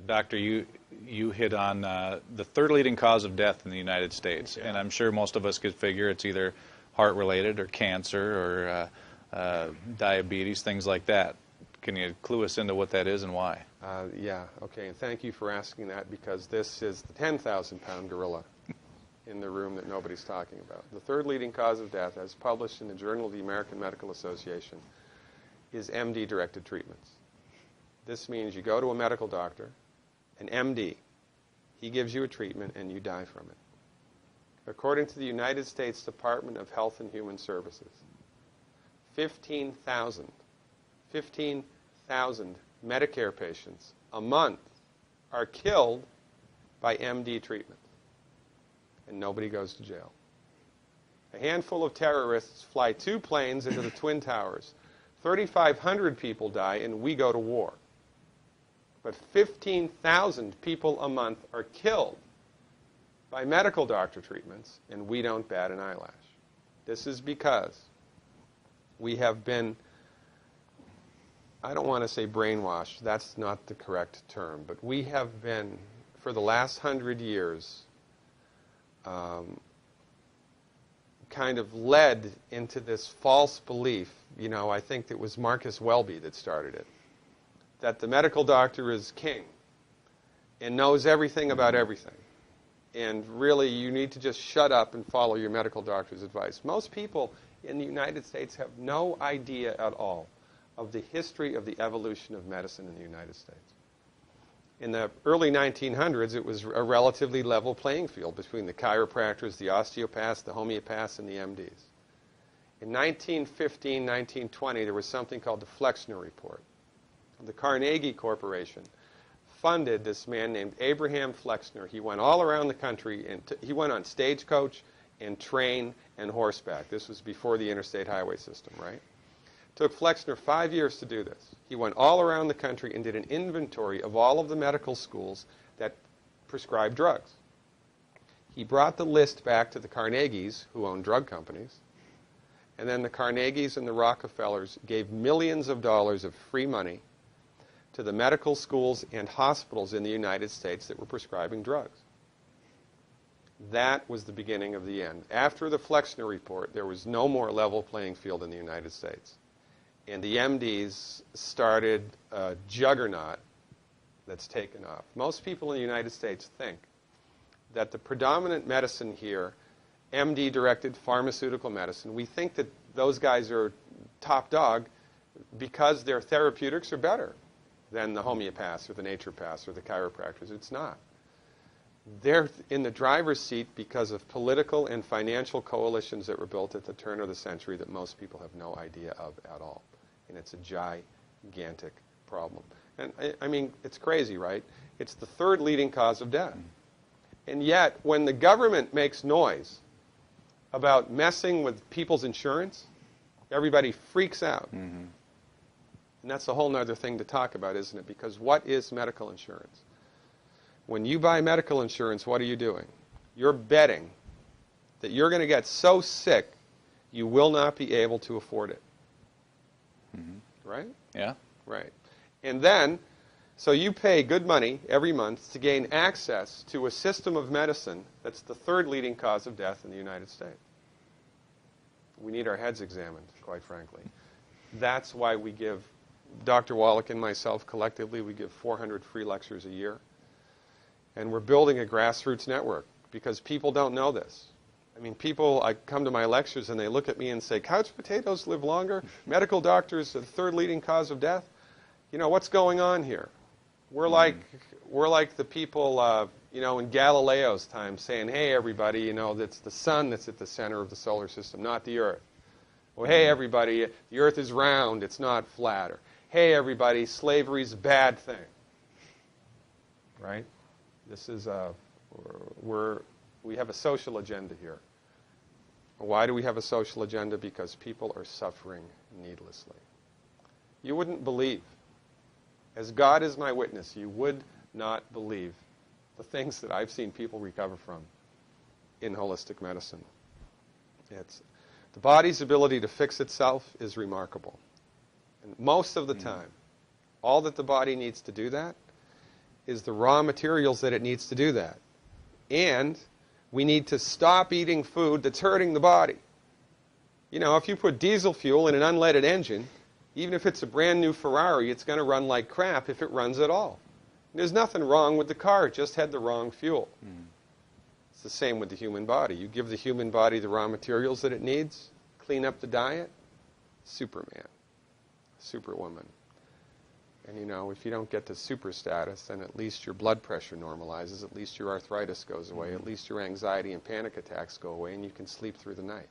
Doctor, you hit on the third leading cause of death in the United States, and I'm sure most of us could figure it's either heart-related or cancer or diabetes, things like that. Can you clue us into what that is and why? Yeah, okay, and thank you for asking that, because this is the 10,000-pound gorilla in the room that nobody's talking about. The third leading cause of death, as published in the Journal of the American Medical Association, is MD-directed treatments. This means you go to a medical doctor, an MD. He gives you a treatment and you die from it. According to the United States Department of Health and Human Services, 15,000 Medicare patients a month are killed by MD treatment, and nobody goes to jail. A handful of terrorists fly 2 planes into the Twin Towers. 3,500 people die, and we go to war. But 15,000 people a month are killed by medical doctor treatments, and we don't bat an eyelash. This is because we have been, I don't want to say brainwashed, that's not the correct term, but we have been, for the last 100 years, kind of led into this false belief. You know, I think it was Marcus Welby that started it, that the medical doctor is king and knows everything about everything. And really, you need to just shut up and follow your medical doctor's advice. Most people in the United States have no idea at all of the history of the evolution of medicine in the United States. In the early 1900s, it was a relatively level playing field between the chiropractors, the osteopaths, the homeopaths, and the MDs. In 1915, 1920, there was something called the Flexner Report. The Carnegie Corporation funded this man named Abraham Flexner. He went all around the country, and he went on stagecoach and train and horseback. This was before the interstate highway system, right? It took Flexner 5 years to do this. He went all around the country and did an inventory of all of the medical schools that prescribed drugs. He brought the list back to the Carnegies, who own drug companies, and then the Carnegies and the Rockefellers gave millions of dollars of free money to the medical schools and hospitals in the United States that were prescribing drugs. That was the beginning of the end. After the Flexner Report, there was no more level playing field in the United States. And the MDs started a juggernaut that's taken off. Most people in the United States think that the predominant medicine here, MD-directed pharmaceutical medicine, we think that those guys are top dog because their therapeutics are better than the homeopaths or the naturopaths or the chiropractors. It's not. They're in the driver's seat because of political and financial coalitions that were built at the turn of the century that most people have no idea of at all. And it's a gigantic problem. And I mean, it's crazy, right? It's the third leading cause of death. And yet, when the government makes noise about messing with people's insurance, everybody freaks out. Mm-hmm. And that's a whole other thing to talk about, isn't it? Because what is medical insurance? When you buy medical insurance, what are you doing? You're betting that you're going to get so sick you will not be able to afford it. Mm-hmm. Right? Yeah. Right. And then, so you pay good money every month to gain access to a system of medicine that's the third leading cause of death in the United States. We need our heads examined, quite frankly. That's why we give, Dr. Wallach and myself collectively, we give 400 free lectures a year. And we're building a grassroots network because people don't know this. I mean, people, I come to my lectures and they look at me and say, couch potatoes live longer? Medical doctors are the third leading cause of death? You know, what's going on here? We're like the people, you know, in Galileo's time saying, hey, everybody, you know, it's the sun that's at the center of the solar system, not the Earth. Well, hey, everybody, the Earth is round, it's not flat. Or, hey, everybody, slavery's a bad thing. Right? This is we have a social agenda here. Why do we have a social agenda? Because people are suffering needlessly. You wouldn't believe, as God is my witness, you would not believe the things that I've seen people recover from in holistic medicine. The body's ability to fix itself is remarkable. And most of the time, all that the body needs to do that is the raw materials that it needs to do that. And we need to stop eating food that's hurting the body. You know, if you put diesel fuel in an unleaded engine, even if it's a brand new Ferrari, it's going to run like crap if it runs at all. There's nothing wrong with the car, it just had the wrong fuel. It's the same with the human body. You give the human body the raw materials that it needs, clean up the diet, Superman, Superwoman. And you know, if you don't get to super status, then at least your blood pressure normalizes, at least your arthritis goes away, at least your anxiety and panic attacks go away, and you can sleep through the night.